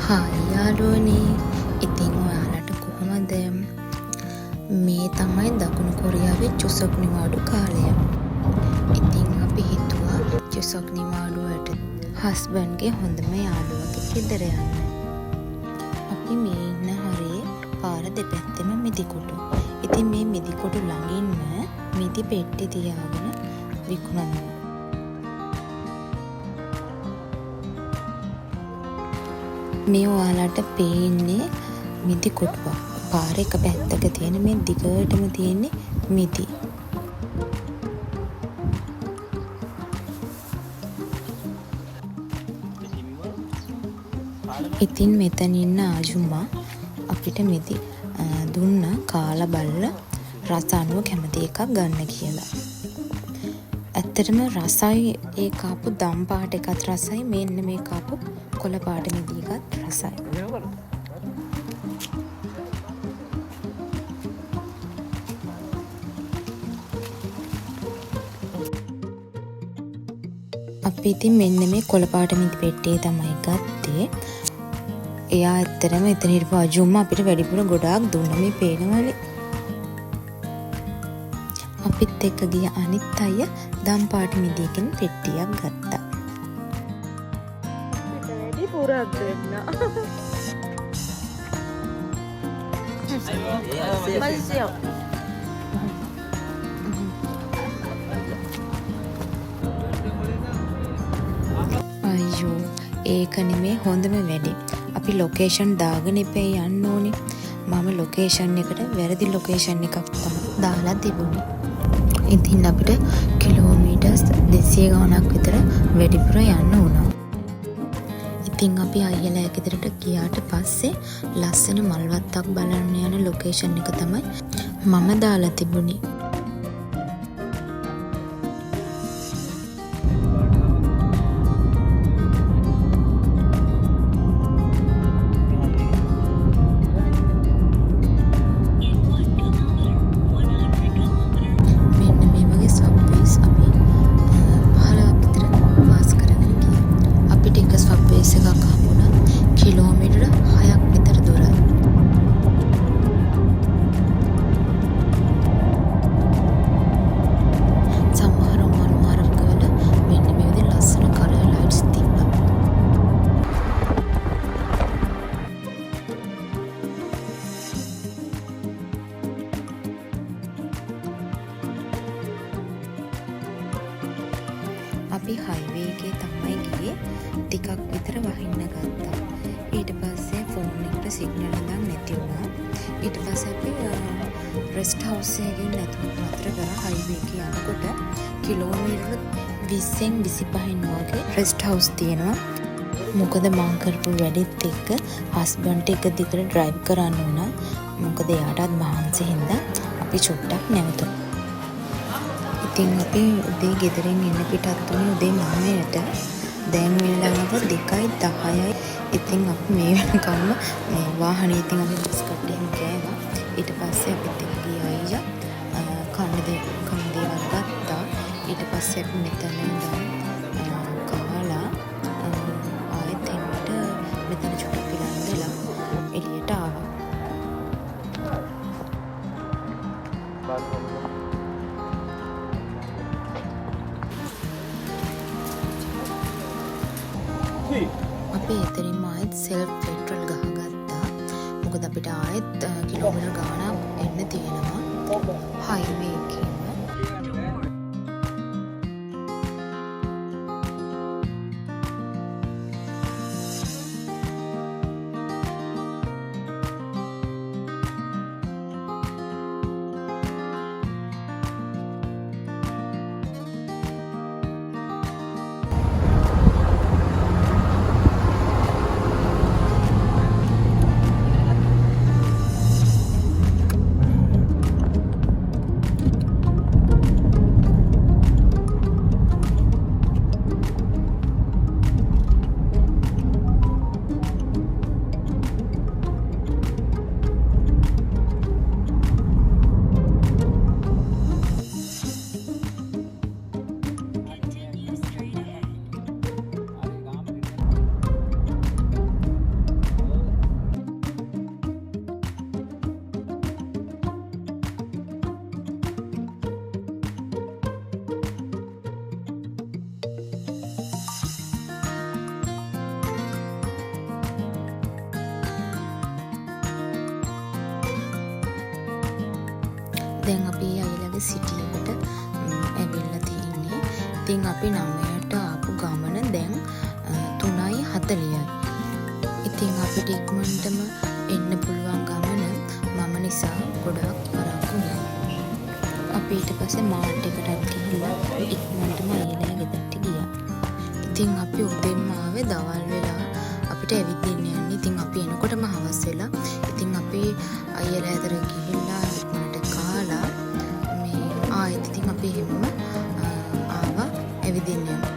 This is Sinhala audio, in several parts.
හායි යාළුවනේ, ඉතින් ඔයාලට කොහොමද? මේ තමයි දකුණු කොරියාවේ චුසොක් නිවාඩු කාලය. ඉතින් අපි හිතුවා චුසොක් නිවාඩුවට හස්බන්ඩ්ගේ හොඳම යාළුවගේ ගෙදර යන්න. අපි මේ ඉන්න හරියේ පාර දෙපැත්තෙම මිදිකොටු. ඉතින් මේ මිදිකොටු ළඟින්ම මිදි පෙට්ටි තියාගෙන විකුණනවා. මේ ඔයාලට පේන්නේ මිදි කොටුවක්. පාර එක පැත්තක තියෙන මේ දිගටම තියෙන්නේ මිදි. ඉතින් මෙතන ඉන්න ආජුම්මා අපිට මිදි දුන්න කාලා බලලා රස අනුව කැමති එකක් ගන්න කියලා. ඇත්තටම රසයි ඒ කාපු දම් පාට එකත් රසයි, මෙන්න මේ කාපු කොළ පාට මිදි එකත් රසයි. අපි ඉතින් මෙන්න මේ කොළ පාට මිදි පෙට්ටිය තමයි ගත්තේ. එයා ඇත්තටම එතන හිටපු අජුම්මා අපිට වැඩිපුර ගොඩාක් දුන්නා මේ පේනවලේ. අපිත් එක්ක ගිය අනිත් අය දම් පාට මිදියකින් පෙට්ටියක් ගත්තා. පුරක් දෙන්න. 맛있어요. අයියෝ, ඒක නෙමේ හොඳම වැඩේ. අපි ලොකේෂන් දාගෙන ඉපේ යන්න ඕනේ. මම ලොකේෂන් එකට වැරදි ලොකේෂන් එකක් තමයි දාලා තිබුණේ. ඉතින් අපිට කිලෝමීටර්ස් 200 ගාණක් විතර වැඩිපුර යන්න වුණා. ඉතින් අපි අයියලා ගෙදරට ගියාට පස්සේ ලස්සන මල්වත්තක් බලන්න යන ලොකේෂන් එක තමයි මම දාලා තිබුණේ. කිලෝමීටර 6ක් විතර දුරයි. සමහර මාර්ගවල මෙන්න මේ විදිහ ලස්සන කලර් ලයිට්ස් තිබ්බා. අපි හයිවේ එකේ තමයි ගියේ. ටිකක් විතර වහින්න ගත්තා. ඊට පස්සේ ෆෝන් එකට සිග්නල් එකක් නැති වුණා. ඊට පස්සේ අපි රෙස්ට් හවුස් එකකින් නැතුව අතර කරා හයිවේ එකේ යනකොට කිලෝමීටර 20න් 25න් වගේ රෙස්ට් හවුස් තියෙනවා. මොකද මං කරපු වැඩෙත් එක්ක හස්බන්ඩ් එක දිගට ඩ්‍රයිව් කරන්න වුණා. මොකද එයාටත් මහන්සි හින්දා අපි චුට්ටක් නැවතුණා. ඉතින් අපි උදේ ගෙදරින් එන්න පිටත් වුණේ උදේ 9ට. දැන් වෙලාව 2:10යි. ඉතින් අපි මේ වෙනකම්ම මේ වාහනේ ඉතින් අපි බිස්කට් එහෙම කෑවා. ඊට පස්සේ අපිත් එක්ක ගිය අයියා කන්න දේවල් ගත්තා. ඊට පස්සේ අපි මෙතන ඉඳන් කාලා ආයෙත් එන්නට මෙතන චුට්ටක් ඉඳලා එළියට ආවා. අපි එතනින්ම ආයෙත් සෙල්ෆ් පෙට්‍රල් ගහගත්තා. මොකද අපිට ආයෙත් කිලෝමීටර් ගාණක් එන්න තියෙනවා හයිවේ එකේ. දැන් අපි අයිලගේ සිටියකට ඇවිල්ලා තියෙන්නේ. ඉතින් අපි 9ට ආපු ගමන දැන් 3:40යි. ඉතින් අපිට ඉක්මනටම එන්න පුළුවන් ගමන මම නිසා ගොඩක් පරක්කු වුණා. අපි ඊට පස්සේ මාර්ට් එකටත් ගිහිල්ලා ඉක්මනටම අයියලා ගෙදරට ගියා. ඉතින් අපි උදේම ආවේ දවල් වෙලා අපිට ඇවිදින්න යන්න. ඉතින් අපි එනකොටම හවස් වෙලා. ඉතින් අපි අයියලා ඇතර ගිහිල්ලා ඉක්මනට කාලා මේ ආයෙත් ඉතින් අපි හැමම ආවා ඇවිදින්න යන්න.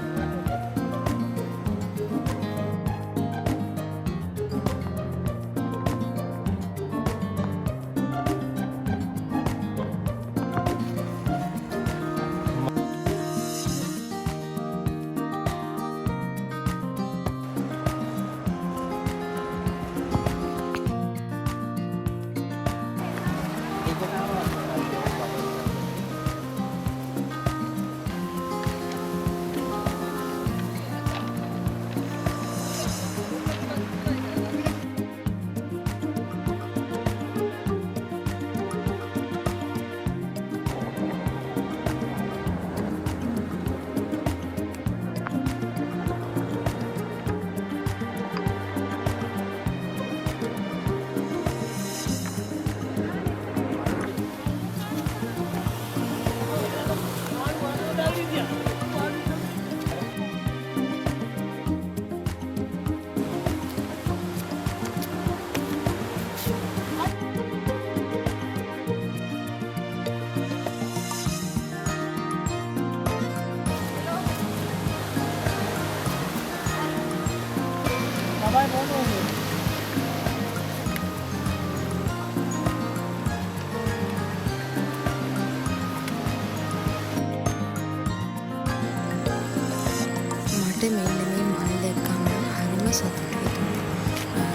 මට මෙන්න මේ මල් දැක්කම හරිම සතුටුයි.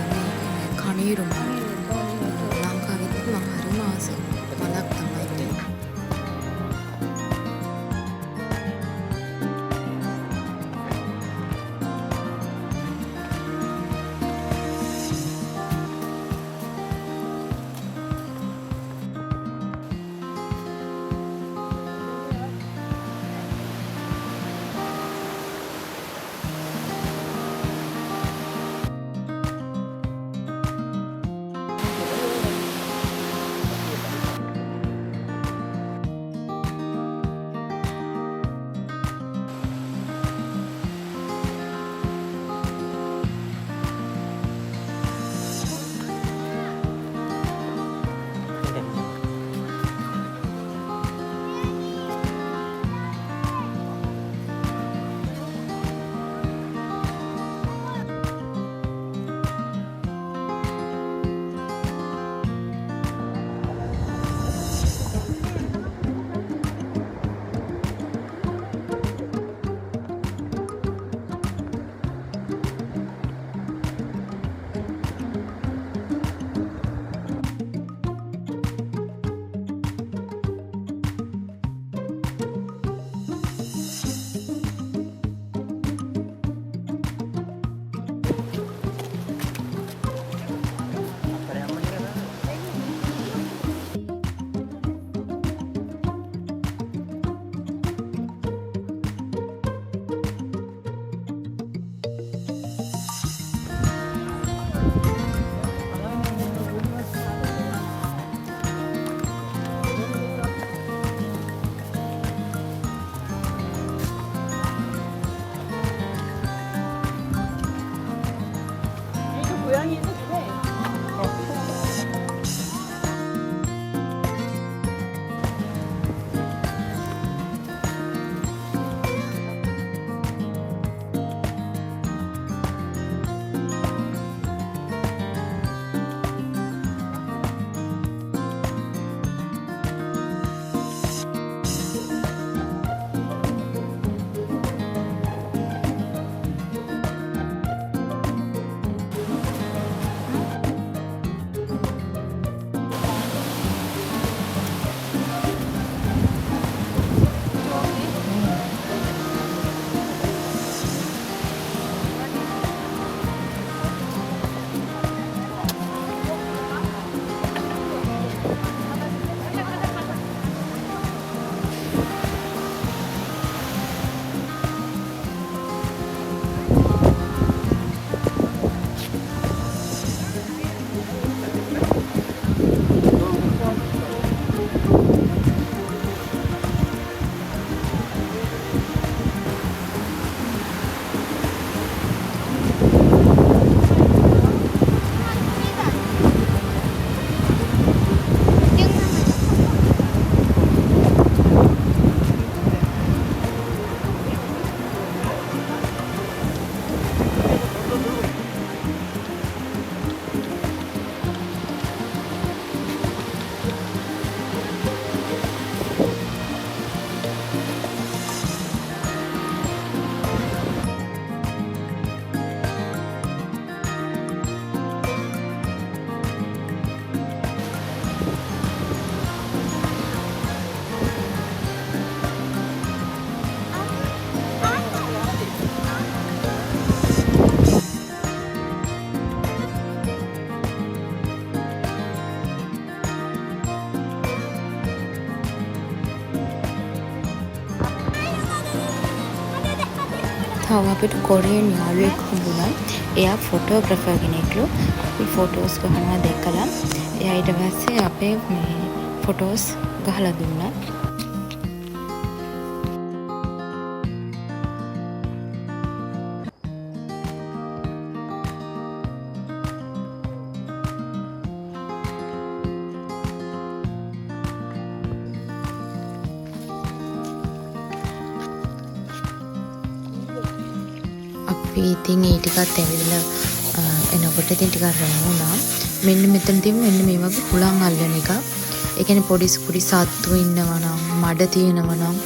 මේ කණීරු මල් ලංකාවෙත් මම හරිම ආසයි. මලක් තමයි මේ. තව අපිට කොරියන් යාළුවෙක් හම්බුණා. එයා ෆොටෝග්‍රැෆර් කෙනෙක්ලු. අපි ෆොටෝස් ගහනවා දැකලා එයා ඊට පස්සේ අපේ මේ ෆොටෝස් ගහලා දුන්නා. අපි ඉතින් ඒ ටිකත් ඇවිල්ලා එනකොට ඉතින් ටිකක් රැ වුණා. මෙන්න මෙතන තියෙන මෙන්න මේ වගේ හුලං අල්ලන එක. ඒ කියන්නේ පොඩි සත්තු ඉන්නවා නම් මඩ තියෙනවා නම්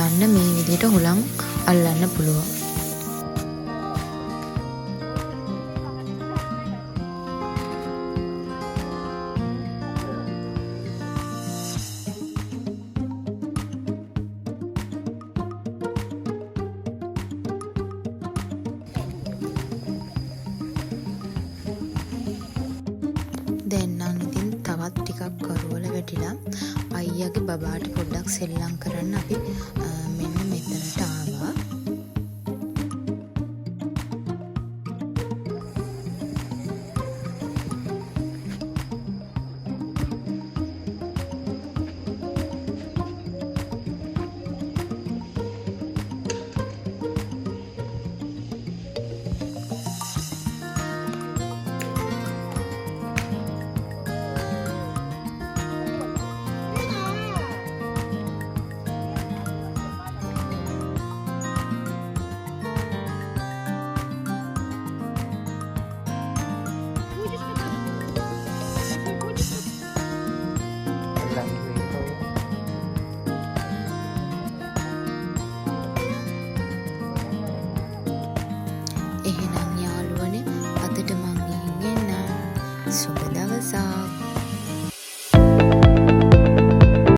යන්න මේ විදිහට හුලං අල්ලන්න පුළුවන්. දැන් නම් ඉතින් තවත් ටිකක් කරවල වැටිලා අයියාගේ බබාට පොඩ්ඩක් සෙල්ලම් කරන්න අපි